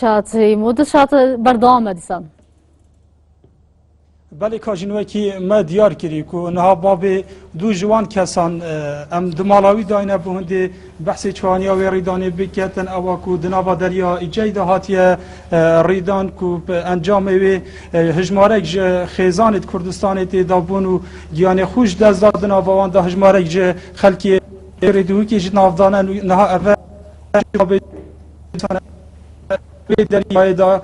شاتی مود شات بردام دیسان. بله کاجنوی که ما دیار کردی که نه بابێ دو جوان کسان ام دمالاوی داینه بهنده بحث چوانی و ریدانی بکتن او که دنابا دریا ایجای دهاتی ریدان که انجام وی هجمارک خیزانت کردستانت دابون و گیان خوش دست دادن آوان ده هجمارک خلکی ریدوی که جد نافدانه نه اول دریای دا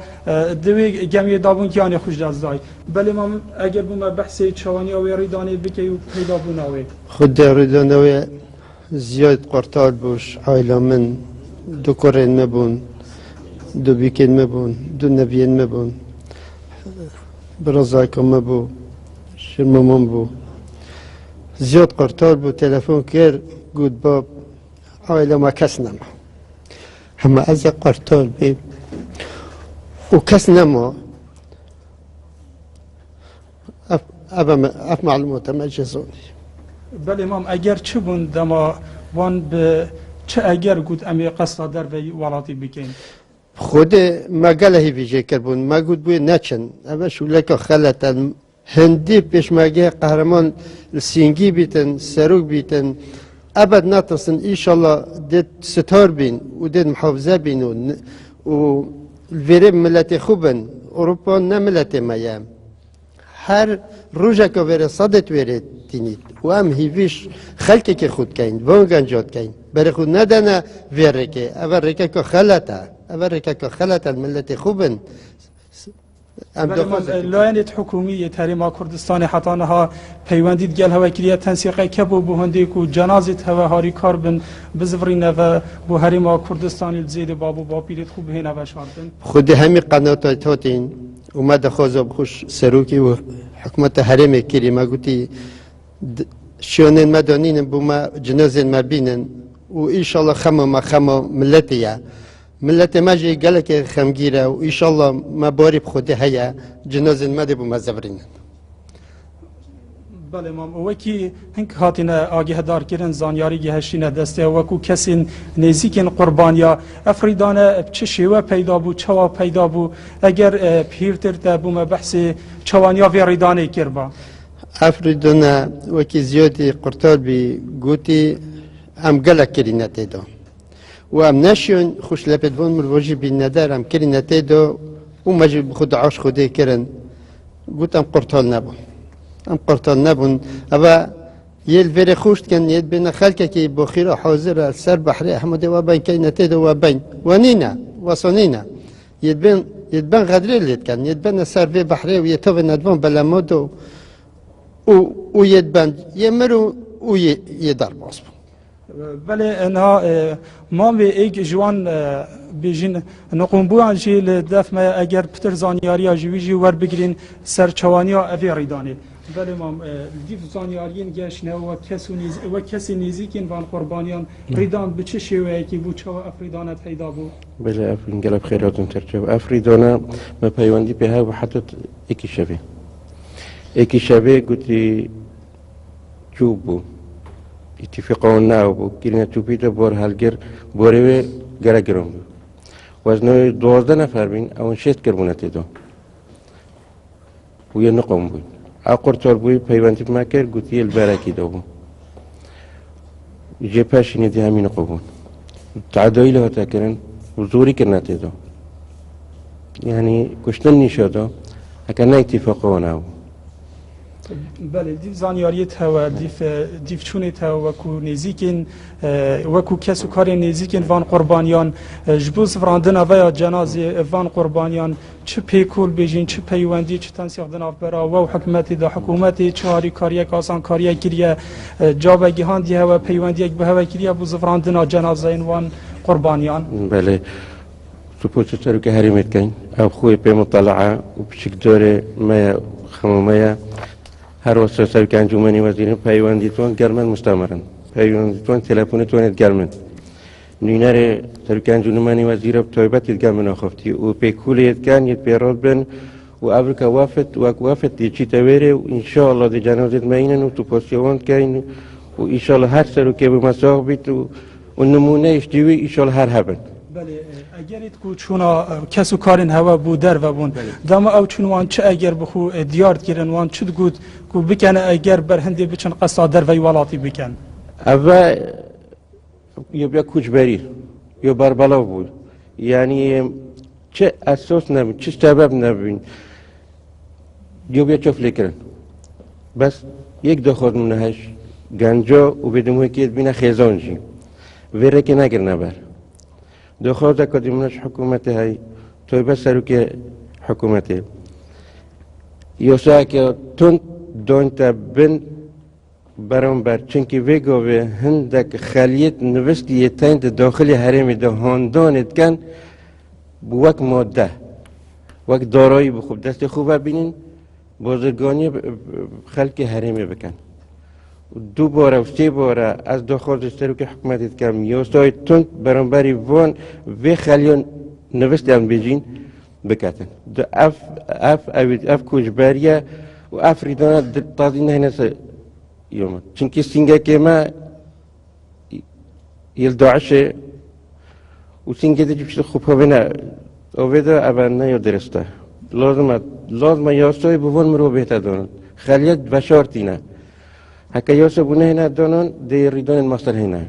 دوی جمعی دابون کیانی خوش دزدای بله ما اگر بوم بحث چوانی و ریدانی بکی و پیدا بوناوی خود ریدانوی زیاد قرطال بوش عائله من دو کرین مبون دو بیکین مبون دو نبیین مبون برازاکم مبو شرممون بو زیاد قرطال بو تلفن کر گود باب عائله ما کس نما همه از قرطال بی و کس نما اف معلومات ما جزونی بله امام اگر چه بون دما وان به چه اگر گود امی قصد در وی ولاتی بکن خود ما قاله بيجي كربون ما قلت بوي ناتشن اما شو لك خلت هندي بيش ما جاء قهرمان السينجي بيتن ساروك بيتن ابد ناتصن ان شاء الله ديت ستار بين وديت محافظه بين والفيرب ملتي خوبن اوروبا نملتي ميام هر روجا كوفير صدت ويرت تنيت وام هيفيش خلكك خود كاين بونغانجات كاين بري خود ندنا فيركي افريكا كو خلتا افريكا كو خلتا الملتي خوبن لاینت حکومی تحریم کردستان حتی نها پیوندید گل هوا کلیه تنسیقه کبو بهندی کو جنازت هوا هاری کار بن بزورینه و بو حریم کردستانی زید بابو با پیرت خوب هنه و شاردن خود همین قناطات تاتین اومد خوازم خوش سروکی و حکومت حریم کلی ما گویی شونن مدانین بوما جنازن ما بینن و ایشالله خما ملتیه ملت ما جي قالك خمجيرة وإن شاء الله ما باري بخده هيا جنازة ما دي بمزبرين. بله مام وکی هنگ هاتینا آگه دار کردن زانیاری گهشینه دسته وکو کسی نزیکن قربانیا افریدانه چه شیوه پیدا بو چوا پیدا بو اگر پیرتر تبوم بحث چوانیا وریدانه کربا افریدانه وکی زیادی قرطال بی گوتی ام قلق کرینه تیدا و ام نشون خوش لپدوان مروجی بین ندار ام کرینه تیدا و مجب خود عاش خوده کرن گوت ام قرطال نبون ام قرطال نبون اما یل وری خوشت کن ید بین خلکه که بخیر حاضر سر بحری احمد و بین که نتیده و بین و نینا و صنینا ید بین غدری لید کن ید بین سر وی بحری و یتو ندوان بلمود و ید بین یمرو و یدار باز بله انها ما به ایک جوان بیجین نقوم بوان جی لدف ما اگر پتر زانیاری جوی جی ور بگیرین سرچوانی اوی ریدانی بله ما دیف زانیاریین گشنه و کسی نزیکین وان قربانیان ریدان به چه شیوهی که بو چه افریدانت پیدا بو بله افرین قلب خیراتون ترچه افریدانا ما پیوندی به ها و حتی ایکی شبه گوتی چوب بو اتفاقون ناو کلینه توپیت بار هالگر باروی گرگرم بود. وزنای 12 نفر بین اون شت کربونه تیدو. و یه نقم بود. آخر بوی پیوندی مکر گویی البرکی دو. جپش ندی همین نقبون. تعدایل ها تکرن و زوری کرنه تیدو. یعنی کشتن نشده. اگر نه اتفاقون ناو. بله دیف زانیاریت هوا دیف چونت هوا وکو نزیکین وکو کسو کار نزیکین وان قربانیان جبوز فراندن و جنازه وان قربانیان چه پیکول بیجین چه پیوندی چه تنسیق دناف برا و حکومتی دا حکومتی چهاری کاریه کاسان کاریه کریه جابه گیهان دی هوا پیوندی یک به هوا کریه بوز فراندن جنازه این وان قربانیان بله سپوت ترو که هریمت کن او خوی پی مطلعه و بشک دوره ما خمومه هر وقت سر که انجمنی وزیرین پیوندیتون گرمن مستمرن پیوندیتون تلفنتون گرمن نیناره سر که انجمنی وزیر بتویبت گرمن آخفتی و پیکولیت کن یت پیراد بن و افریقا وافت دیچی تویره و انشالله دی جنازت ماینن و تو پاسیوان کن و انشالله هر سر که به مساق بیت و نمونه اشتیوی انشالله هر هبن بله اگریت کو چونا کسو کارین هوا بو در و بون دام او چون وان چه اگر بخو دیارد گیرن وان چه گود کو بکنه اگر بر هندی بچن قصا در و ولاتی بکن اول یا بیا کوچبری یا بربلا بود یعنی چه اساس نبین چه سبب نبین یا بیا چه فکرن بس یک دو خود منهش گنجا و بدموی که بینه خیزانجی ویره که نگر نبر دو خود کدیمونش حکومت های توی بس سرو که حکومته یا سعی که تون دانتا بن برانبر چونکه ویگو به هندک خلیت نوستی تایند داخلی حرم ده هاندانت کن بوک ماده وک دارایی بخوب دست خوبه بینین بازرگانی خلق حرمی بکن دو باره و سه باره از داخل رو که حکومتت کم یاستای تند برانبری وان و خلیان نوستی هم بیجین بکتن دو اف کوچبریه و اف ریدانه تازی نه نسه یوم چونکه سینگه که ما یل داعشه و سینگه دیگه بشه خوب ها بینه اویده اول نه یا درسته لازم یاستای بوان مرو بهتر دانن خلیت بشارتی نه هکه یاسه بونه نه دانن دی ریدان ماستر هینه